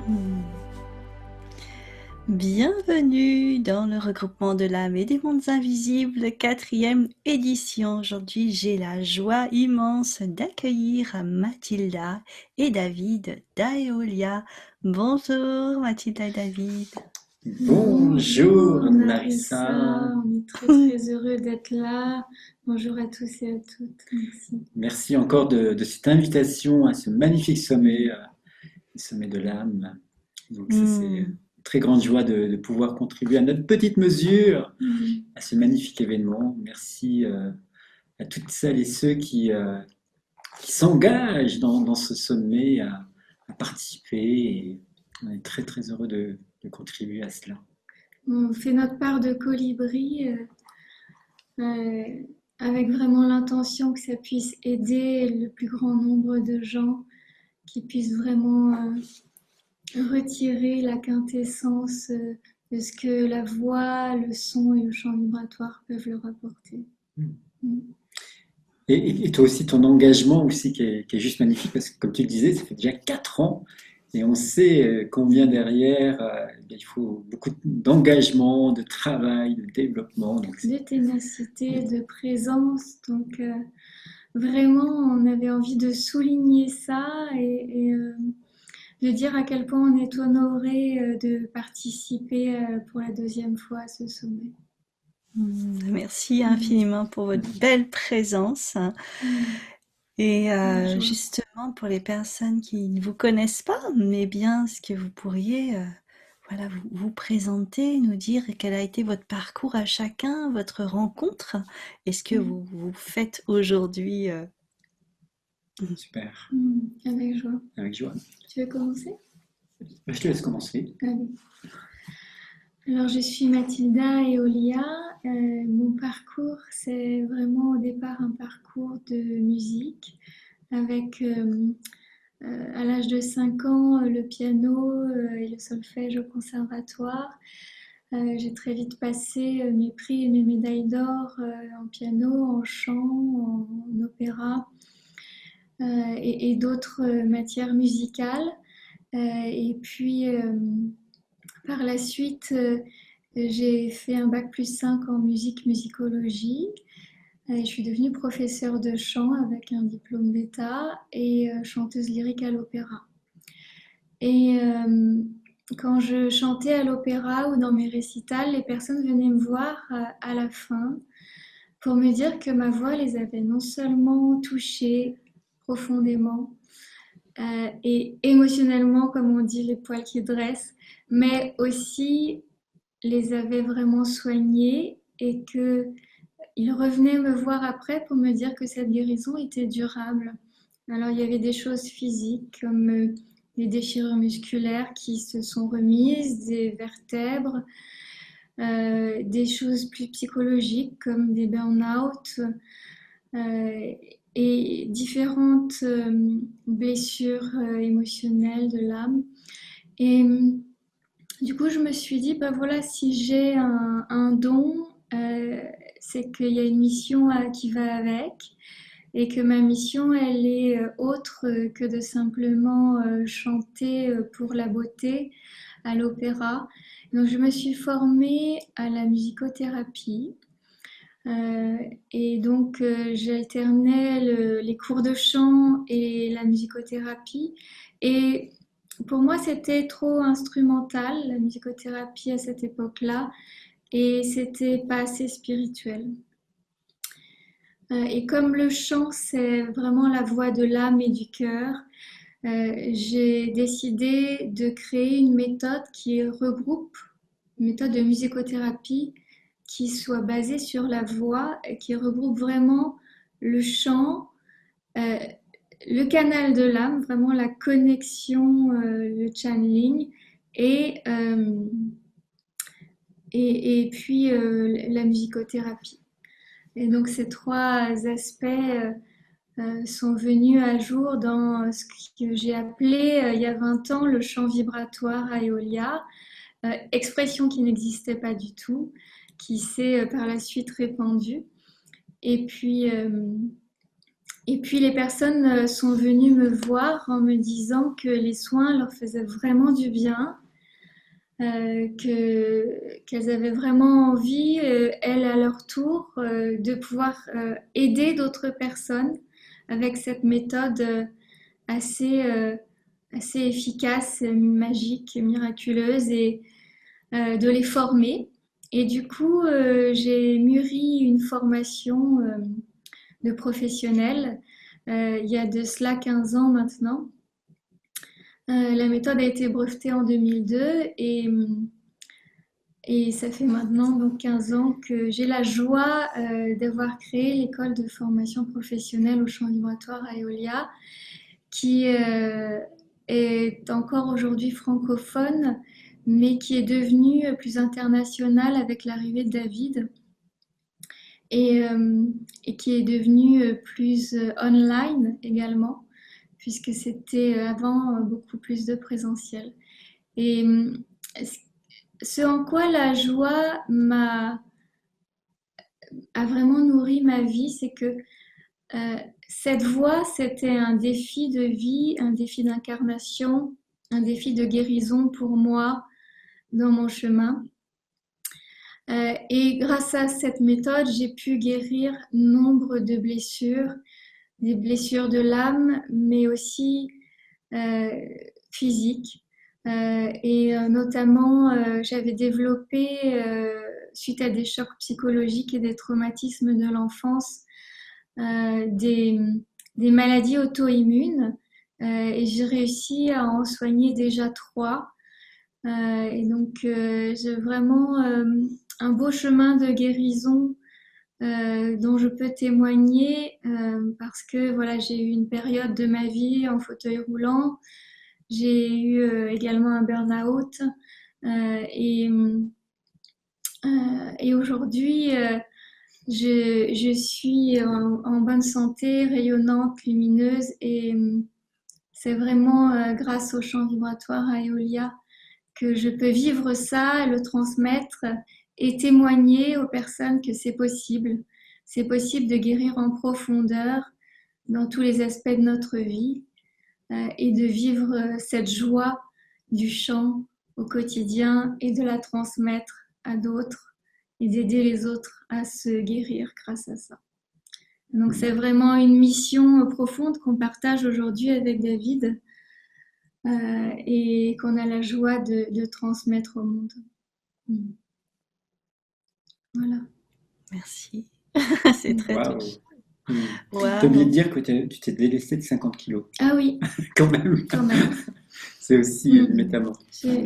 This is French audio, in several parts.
Hmm. Bienvenue dans le regroupement de l'âme et des mondes invisibles, quatrième édition. Aujourd'hui, j'ai la joie immense d'accueillir Mathilda et David d'Aeolia. Bonjour Mathilda et David. Bonjour Narissa, on est très très heureux d'être là. Bonjour à tous et à toutes, merci. Merci encore de cette invitation à ce magnifique sommet, le sommet de l'âme. Donc c'est une très grande joie de pouvoir contribuer à notre petite mesure à ce magnifique événement. Merci à toutes celles et ceux qui s'engagent dans ce sommet à participer. Et on est très très heureux de contribuer à cela. On fait notre part de colibri avec vraiment l'intention que ça puisse aider le plus grand nombre de gens, qui puissent vraiment retirer la quintessence de ce que la voix, le son et le chant vibratoire peuvent leur apporter. Et toi aussi, ton engagement aussi qui est juste magnifique, parce que comme tu le disais, ça fait déjà 4 ans, et on sait combien derrière, il faut beaucoup d'engagement, de travail, de développement. Donc de ténacité, de présence. Donc vraiment, on avait envie de souligner ça et de dire à quel point on est honoré de participer pour la deuxième fois à ce sommet. Merci infiniment pour votre belle présence. Et justement, pour les personnes qui ne vous connaissent pas, mais bien ce que vous pourriez voilà, vous présenter, nous dire quel a été votre parcours à chacun, votre rencontre, et ce que vous faites aujourd'hui. Super. Avec joie. Avec joie. Tu veux commencer? Je te laisse commencer. Allez. Alors, je suis Mathilda Eolia. Mon parcours, c'est vraiment au départ un parcours de musique avec, à l'âge de 5 ans, le piano et le solfège au conservatoire. J'ai très vite passé mes prix et mes médailles d'or en piano, en chant, en opéra et d'autres matières musicales. Et puis, par la suite, j'ai fait un bac+5 en musicologie. Je suis devenue professeure de chant avec un diplôme d'État et chanteuse lyrique à l'opéra. Et quand je chantais à l'opéra ou dans mes récitals, les personnes venaient me voir à la fin pour me dire que ma voix les avait non seulement touchées profondément et émotionnellement, comme on dit, les poils qui dressent, mais aussi les avait vraiment soignés et qu'ils revenaient me voir après pour me dire que cette guérison était durable. Alors il y avait des choses physiques comme des déchirures musculaires qui se sont remises, des vertèbres, des choses plus psychologiques comme des burn-out et différentes blessures émotionnelles de l'âme. Et du coup, je me suis dit, bah voilà, si j'ai un don, c'est qu'il y a une mission qui va avec et que ma mission, elle est autre que de simplement chanter pour la beauté à l'opéra. Donc, je me suis formée à la musicothérapie. Et donc, j'alternais les cours de chant et la musicothérapie. Et pour moi, c'était trop instrumental, la musicothérapie à cette époque-là, et c'était pas assez spirituel. Et comme le chant, c'est vraiment la voix de l'âme et du cœur, j'ai décidé de créer une méthode qui regroupe, une méthode de musicothérapie qui soit basée sur la voix, et qui regroupe vraiment le chant, euh, le canal de l'âme, vraiment la connexion, le channeling, et, euh, et puis la musicothérapie. Et donc ces trois aspects sont venus à jour dans ce que j'ai appelé il y a 20 ans le chant vibratoire à Eolia, expression qui n'existait pas du tout, qui s'est par la suite répandue. Et puis, Et puis les personnes sont venues me voir en me disant que les soins leur faisaient vraiment du bien, qu'elles avaient vraiment envie, elles à leur tour, de pouvoir aider d'autres personnes avec cette méthode assez, assez efficace, magique, miraculeuse, et de les former. Et du coup, j'ai mûri une formation de professionnel il y a de cela 15 ans maintenant. La méthode a été brevetée en 2002 et ça fait maintenant donc 15 ans que j'ai la joie d'avoir créé l'école de formation professionnelle au chant vibratoire à Eolia, qui est encore aujourd'hui francophone, mais qui est devenue plus internationale avec l'arrivée de David et, et qui est devenue plus online également, puisque c'était avant beaucoup plus de présentiel. Et ce en quoi la joie a vraiment nourri ma vie, c'est que cette voie, c'était un défi de vie, un défi d'incarnation, un défi de guérison pour moi dans mon chemin. Et grâce à cette méthode, j'ai pu guérir nombre de blessures, des blessures de l'âme, mais aussi physiques. Et notamment, j'avais développé, suite à des chocs psychologiques et des traumatismes de l'enfance, des maladies auto-immunes. Et j'ai réussi à en soigner déjà 3. Et donc, j'ai vraiment un beau chemin de guérison dont je peux témoigner parce que voilà, j'ai eu une période de ma vie en fauteuil roulant. J'ai eu également un burn-out et aujourd'hui, je suis en bonne santé, rayonnante, lumineuse et c'est vraiment grâce au chant vibratoire à Eolia que je peux vivre ça, le transmettre et témoigner aux personnes que c'est possible. C'est possible de guérir en profondeur dans tous les aspects de notre vie et de vivre cette joie du chant au quotidien et de la transmettre à d'autres et d'aider les autres à se guérir grâce à ça. Donc c'est vraiment une mission profonde qu'on partage aujourd'hui avec David et qu'on a la joie de transmettre au monde. Voilà. Merci. C'est très Waouh. touchant. T'as oublié de dire que tu t'es délestée de 50 kilos. Ah oui, Quand même. quand même. C'est aussi une métamorphose.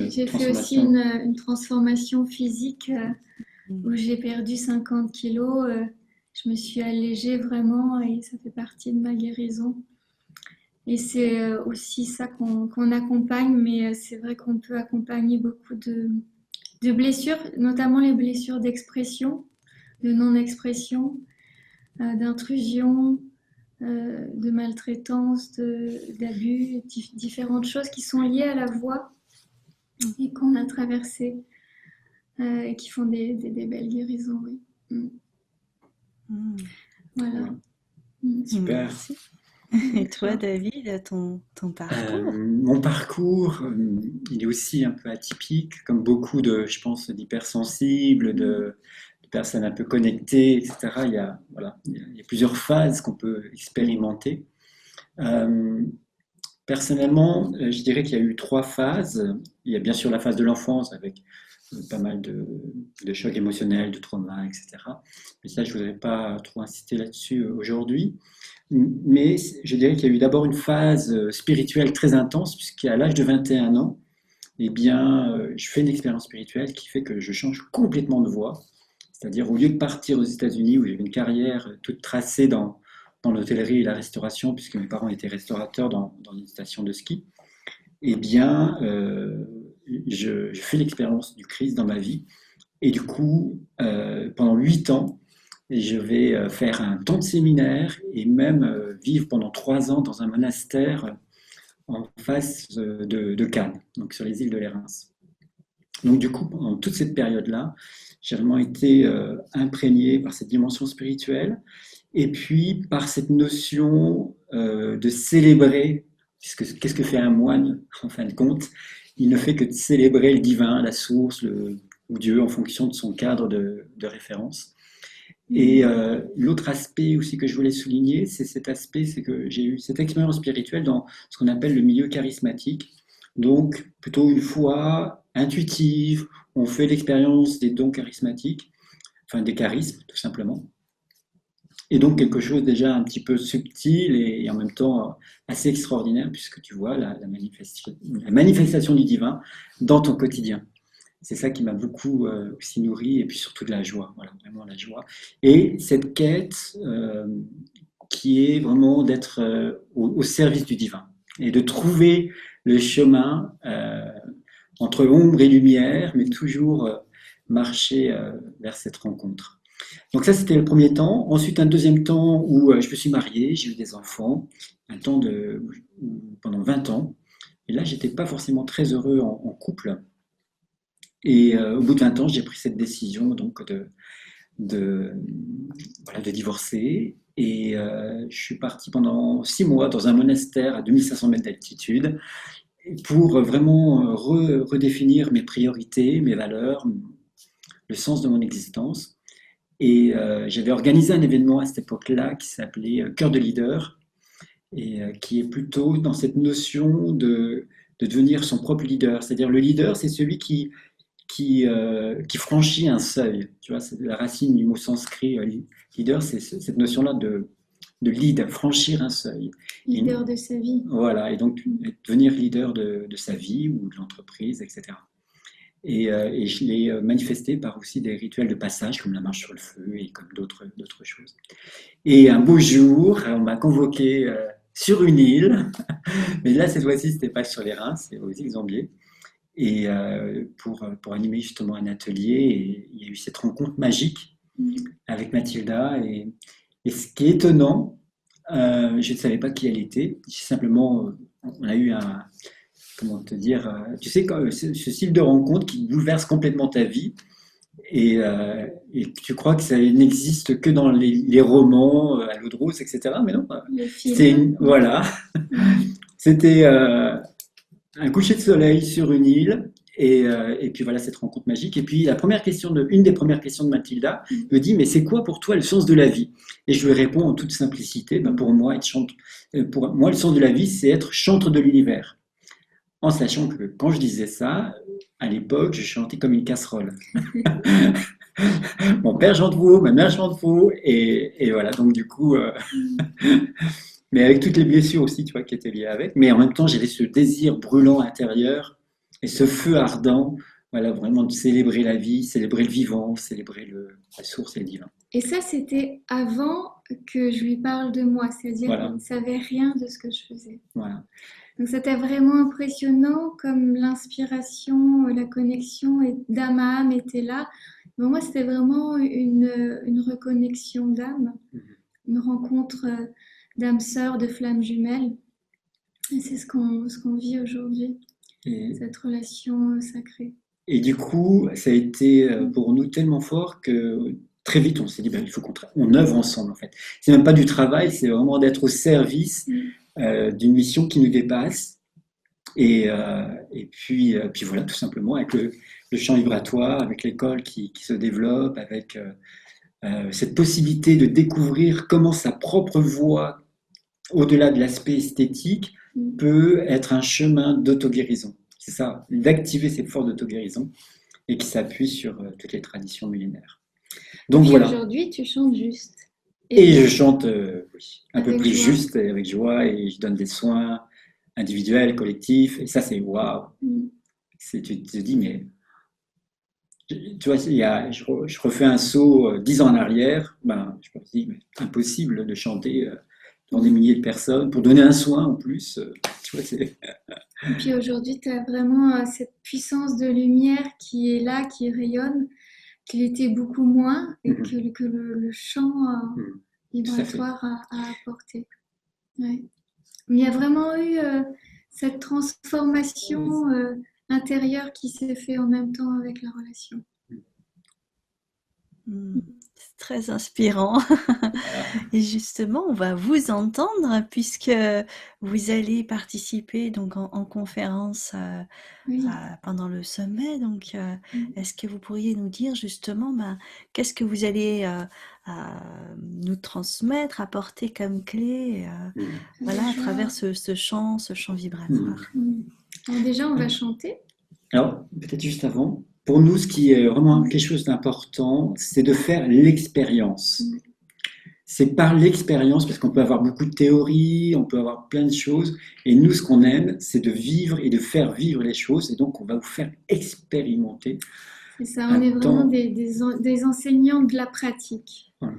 J'ai fait aussi une transformation physique où j'ai perdu 50 kilos. Je me suis allégée vraiment et ça fait partie de ma guérison. Et c'est aussi ça qu'on accompagne, mais c'est vrai qu'on peut accompagner beaucoup de blessures, notamment les blessures d'expression, de non-expression, d'intrusion, de maltraitance, d'abus, différentes choses qui sont liées à la voix et qu'on a traversées et qui font des belles guérisons, oui. Voilà. Super. Merci. Et toi, David, ton parcours Mon parcours, il est aussi un peu atypique, comme beaucoup de, je pense, d'hypersensibles, de personnes un peu connectées, etc. Il y a plusieurs phases qu'on peut expérimenter. Personnellement, je dirais qu'il y a eu 3 phases. Il y a bien sûr la phase de l'enfance avec pas mal de chocs émotionnels, de traumas, etc. Mais ça, je ne voudrais pas trop insister là-dessus aujourd'hui. Mais je dirais qu'il y a eu d'abord une phase spirituelle très intense, puisqu'à l'âge de 21 ans, eh bien, je fais une expérience spirituelle qui fait que je change complètement de voie. C'est-à-dire, au lieu de partir aux États-Unis, où j'avais une carrière toute tracée dans l'hôtellerie et la restauration, puisque mes parents étaient restaurateurs dans une station de ski, eh bien, je fais l'expérience du Christ dans ma vie. Et du coup, pendant 8 ans, je vais faire un temps de séminaire et même vivre pendant 3 ans dans un monastère en face de Cannes, donc sur les îles de Lérins. Donc du coup, pendant toute cette période-là, j'ai vraiment été imprégné par cette dimension spirituelle. et puis par cette notion de célébrer, puisque qu'est-ce que fait un moine en fin de compte? Il ne fait que de célébrer le divin, la source, ou Dieu en fonction de son cadre de référence. Et l'autre aspect aussi que je voulais souligner, c'est cet aspect, c'est que j'ai eu cette expérience spirituelle dans ce qu'on appelle le milieu charismatique. Donc, plutôt une foi intuitive, on fait l'expérience des dons charismatiques, enfin des charismes, tout simplement. Et donc quelque chose déjà un petit peu subtil et en même temps assez extraordinaire, puisque tu vois la manifestation du divin dans ton quotidien. C'est ça qui m'a beaucoup aussi nourri, et puis surtout de la joie, voilà, vraiment la joie. Et cette quête qui est vraiment d'être au service du divin, et de trouver le chemin entre ombre et lumière, mais toujours marcher vers cette rencontre. Donc ça, c'était le premier temps. Ensuite, un deuxième temps où je me suis marié, j'ai eu des enfants, un temps pendant 20 ans. Et là, j'étais pas forcément très heureux en couple. Et au bout de 20 ans, j'ai pris cette décision donc voilà, de divorcer. Et je suis parti pendant 6 mois dans un monastère à 2500 mètres d'altitude pour vraiment redéfinir mes priorités, mes valeurs, le sens de mon existence. Et j'avais organisé un événement à cette époque-là qui s'appelait Cœur de leader, et qui est plutôt dans cette notion de devenir son propre leader. C'est-à-dire le leader, c'est celui qui franchit un seuil. Tu vois, c'est la racine du mot sanskrit leader, c'est cette notion-là de lead, franchir un seuil. Leader de sa vie. Voilà, et donc devenir leader de sa vie ou de l'entreprise, etc. Et je l'ai manifesté par aussi des rituels de passage, comme la marche sur le feu et comme d'autres choses. Et un beau jour, on m'a convoqué sur une île, mais là, cette fois-ci, c'était pas sur les Reins, c'est aux îles Gambier, et pour animer justement un atelier. Et il y a eu cette rencontre magique avec Mathilda. Et ce qui est étonnant, je ne savais pas qui elle était. Simplement, on a eu comment te dire, tu sais, ce style de rencontre qui bouleverse complètement ta vie. Et tu crois que ça n'existe que dans les romans, à l'eau de rose, etc. Mais non, voilà. C'était un coucher de soleil sur une île. Et puis voilà cette rencontre magique. Et puis une des premières questions de Mathilda me dit, mais c'est quoi pour toi le sens de la vie? Et je lui réponds en toute simplicité, pour moi, le sens de la vie, c'est être chantre de l'univers. En sachant que quand je disais ça, à l'époque, je chantais comme une casserole. Mon père chante faux, ma mère chante faux, et voilà, donc du coup, mais avec toutes les blessures aussi, tu vois, qui étaient liées avec, mais en même temps, j'avais ce désir brûlant intérieur, et ce feu ardent, voilà, vraiment de célébrer la vie, célébrer le vivant, célébrer la source et le divin. Et ça, c'était avant que je lui parle de moi, c'est-à-dire Voilà. qu'il ne savait rien de ce que je faisais. Voilà. Donc c'était vraiment impressionnant comme l'inspiration, la connexion d'âme à âme était là. Pour moi, c'était vraiment une reconnexion d'âme, une rencontre d'âme sœur, de flammes jumelles. Et c'est ce qu'on vit aujourd'hui, cette relation sacrée. Et du coup, ça a été pour nous tellement fort que très vite, on s'est dit, il faut qu'on œuvre ensemble, en fait. C'est même pas du travail, c'est vraiment d'être au service d'une mission qui nous dépasse. Et puis voilà, tout simplement, avec le champ vibratoire, avec l'école qui se développe, avec cette possibilité de découvrir comment sa propre voix, au-delà de l'aspect esthétique, peut être un chemin d'auto-guérison. C'est ça, d'activer cette force d'auto-guérison et qui s'appuie sur toutes les traditions millénaires. Donc voilà. Aujourd'hui, tu chantes juste. Et je chante un peu plus juste et avec joie, et je donne des soins individuels, collectifs, et ça c'est waouh. Tu te dis, mais tu vois, je refais un saut 10 ans en arrière, je me dis, mais impossible de chanter devant des milliers de personnes, pour donner un soin en plus. Tu vois, et puis aujourd'hui, tu as vraiment cette puissance de lumière qui est là, qui rayonne, qu'il était beaucoup moins, et que le chant vibratoire a apporté. Ouais. Il y a vraiment eu cette transformation intérieure qui s'est faite en même temps avec la relation. C'est très inspirant. Voilà. Et justement, on va vous entendre puisque vous allez participer donc en conférence Oui. pendant le sommet. Donc, Mm. est-ce que vous pourriez nous dire justement qu'est-ce que vous allez nous transmettre, apporter comme clé, voilà, à travers ce chant vibratoire. Alors déjà, on va chanter. Alors, peut-être juste avant, pour nous, ce qui est vraiment quelque chose d'important, c'est de faire l'expérience. C'est par l'expérience, parce qu'on peut avoir beaucoup de théories, on peut avoir plein de choses, et nous, ce qu'on aime, c'est de vivre et de faire vivre les choses, et donc on va vous faire expérimenter. C'est ça, on est vraiment des enseignants de la pratique. Voilà.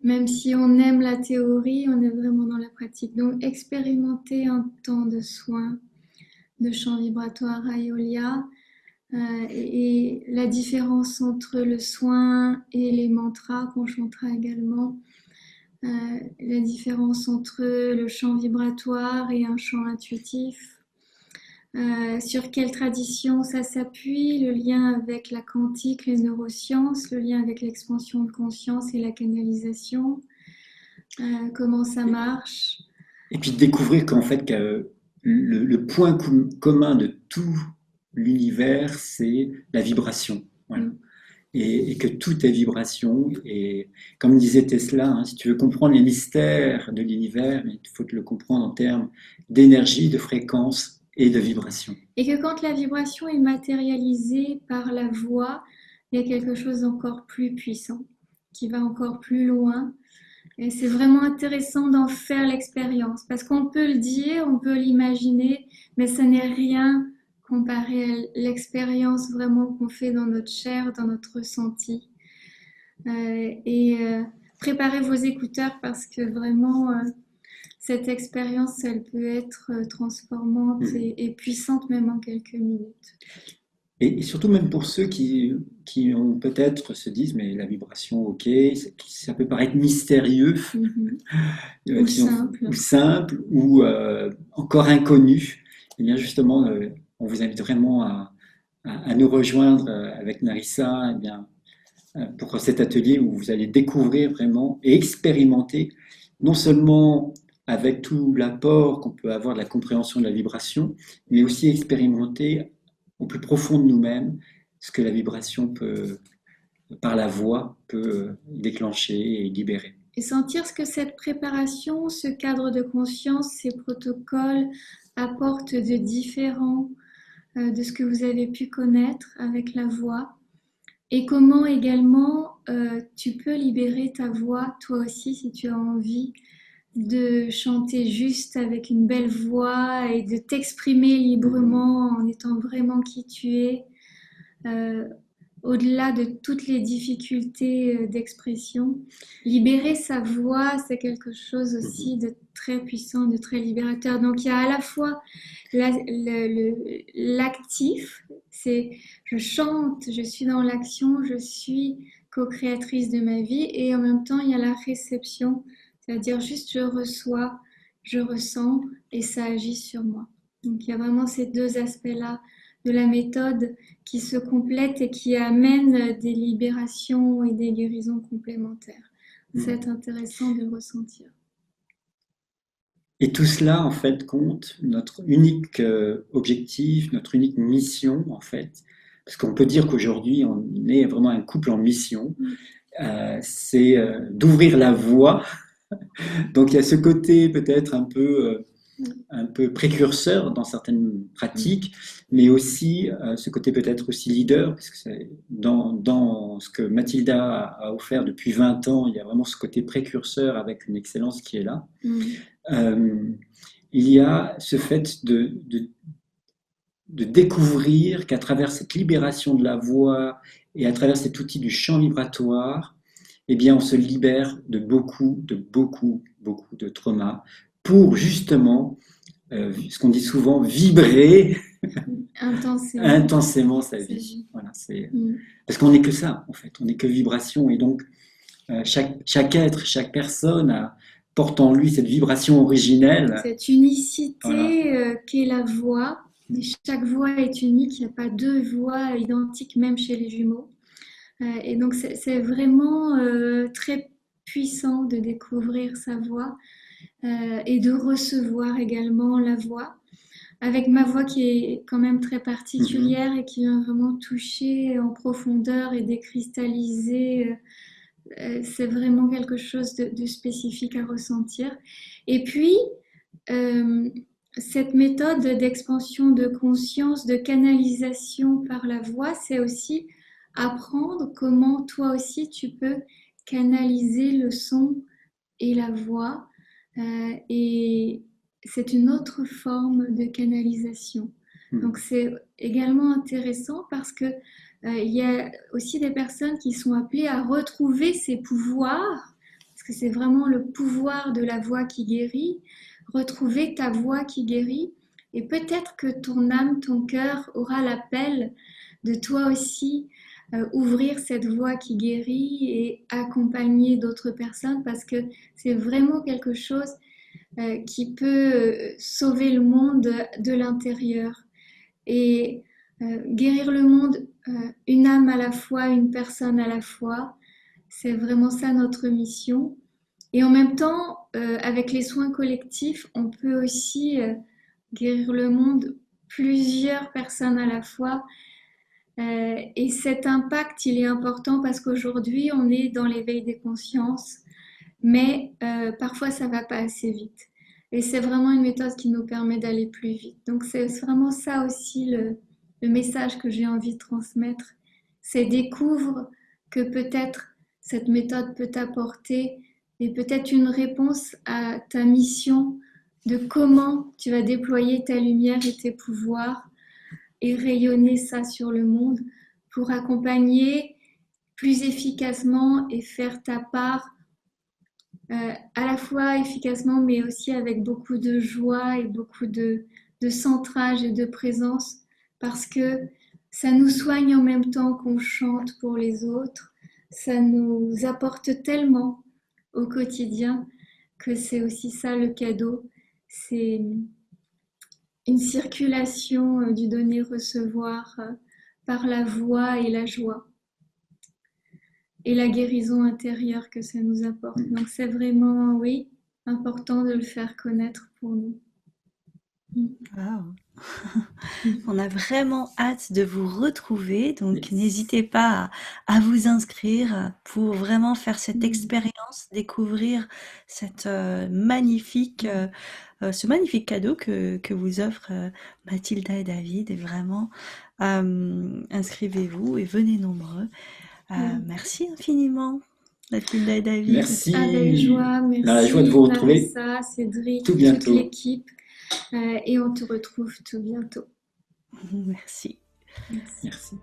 Même si on aime la théorie, on est vraiment dans la pratique. Donc, expérimenter un temps de soins, de chant vibratoire à Eolia, et la différence entre le soin et les mantras qu'on chantera également, la différence entre le chant vibratoire et un chant intuitif, sur quelle tradition ça s'appuie, le lien avec la quantique, les neurosciences, le lien avec l'expansion de conscience et la canalisation, comment ça marche. Et puis découvrir qu'en fait, que le point commun de tout l'univers, c'est la vibration. Voilà. Et que tout est vibration. Et comme disait Tesla, hein, si tu veux comprendre les mystères de l'univers, il faut le comprendre en termes d'énergie, de fréquence et de vibration. Et que quand la vibration est matérialisée par la voix, il y a quelque chose d'encore plus puissant, qui va encore plus loin. Et c'est vraiment intéressant d'en faire l'expérience, parce qu'on peut le dire, on peut l'imaginer, mais ça n'est rien comparé à l'expérience vraiment qu'on fait dans notre chair, dans notre ressenti. Préparez vos écouteurs parce que vraiment, cette expérience, elle peut être transformante et puissante même en quelques minutes. Et surtout même pour ceux qui ont peut-être se disent mais la vibration, ok, ça peut paraître mystérieux, ou simple, ou encore inconnu. Et bien justement, on vous invite vraiment à nous rejoindre avec Narissa, et bien, pour cet atelier où vous allez découvrir vraiment et expérimenter, non seulement avec tout l'apport qu'on peut avoir de la compréhension de la vibration, mais aussi expérimenter au plus profond de nous-mêmes ce que la vibration peut, par la voix, peut déclencher et libérer. Et sentir ce que cette préparation, ce cadre de conscience, ces protocoles apportent de différent de ce que vous avez pu connaître avec la voix. Et comment également tu peux libérer ta voix, toi aussi, si tu as envie de chanter juste avec une belle voix et de t'exprimer librement en étant vraiment qui tu es, au-delà de toutes les difficultés d'expression. Libérer sa voix, c'est quelque chose aussi de très puissant, de très libérateur. Donc il y a à la fois l'actif, c'est je chante, je suis dans l'action, je suis co-créatrice de ma vie, et en même temps il y a la réception, c'est-à-dire juste je reçois, je ressens et ça agit sur moi. Donc il y a vraiment ces deux aspects-là de la méthode qui se complètent et qui amènent des libérations et des guérisons complémentaires. C'est intéressant de le ressentir. Et tout cela, en fait, compte notre unique objectif, notre unique mission, en fait. Parce qu'on peut dire qu'aujourd'hui, on est vraiment un couple en mission. C'est d'ouvrir la voie. Donc, il y a ce côté peut-être un peu précurseur dans certaines pratiques, mais aussi ce côté peut-être aussi leader, parce que c'est dans ce que Mathilda a offert depuis 20 ans, il y a vraiment ce côté précurseur avec une excellence qui est là. Il y a ce fait de découvrir qu'à travers cette libération de la voix et à travers cet outil du chant vibratoire, eh bien, on se libère de beaucoup de traumas pour justement, ce qu'on dit souvent, vibrer intensément sa vie. Voilà, parce qu'on n'est que ça, en fait, on n'est que vibration. Et donc, chaque être, chaque personne porte en lui cette vibration originelle. Cette unicité qu'est la voix. Chaque voix est unique, il n'y a pas deux voix identiques, même chez les jumeaux. Et donc c'est vraiment très puissant de découvrir sa voix et de recevoir également la voix. Avec ma voix qui est quand même très particulière et qui vient vraiment toucher en profondeur et décristalliser, c'est vraiment quelque chose de spécifique à ressentir. Et puis, cette méthode d'expansion de conscience, de canalisation par la voix, c'est aussi apprendre comment toi aussi tu peux canaliser le son et la voix. Et c'est une autre forme de canalisation. Donc c'est également intéressant parce que il y a aussi des personnes qui sont appelées à retrouver ces pouvoirs, parce que c'est vraiment le pouvoir de la voix qui guérit, retrouver ta voix qui guérit, et peut-être que ton âme, ton cœur aura l'appel de toi aussi ouvrir cette voie qui guérit et accompagner d'autres personnes parce que c'est vraiment quelque chose qui peut sauver le monde de l'intérieur et guérir le monde une âme à la fois, une personne à la fois. C'est vraiment ça notre mission. Et en même temps, avec les soins collectifs, on peut aussi guérir le monde plusieurs personnes à la fois. Et cet impact, il est important parce qu'aujourd'hui, on est dans l'éveil des consciences, mais parfois, ça va pas assez vite. Et c'est vraiment une méthode qui nous permet d'aller plus vite. Donc, c'est vraiment ça aussi le message que j'ai envie de transmettre. C'est découvre que peut-être cette méthode peut t'apporter et peut-être une réponse à ta mission de comment tu vas déployer ta lumière et tes pouvoirs et rayonner ça sur le monde pour accompagner plus efficacement et faire ta part à la fois efficacement mais aussi avec beaucoup de joie et beaucoup de centrage et de présence parce que ça nous soigne en même temps qu'on chante pour les autres, ça nous apporte tellement au quotidien que c'est aussi ça le cadeau, c'est une circulation du donner-recevoir par la voix et la joie et la guérison intérieure que ça nous apporte. Donc c'est vraiment, oui, important de le faire connaître pour nous. Wow. On a vraiment hâte de vous retrouver, donc n'hésitez pas à vous inscrire pour vraiment faire cette expérience, découvrir cette magnifique, ce magnifique cadeau que vous offrent Mathilda et David. Et vraiment, inscrivez-vous et venez nombreux. Merci infiniment, Mathilda et David. Merci. Avec joie, merci. Dans la joie de vous retrouver. Larissa, Cédric, tout bientôt. toute l'équipe. Et on te retrouve tout bientôt. Merci. Merci. Merci.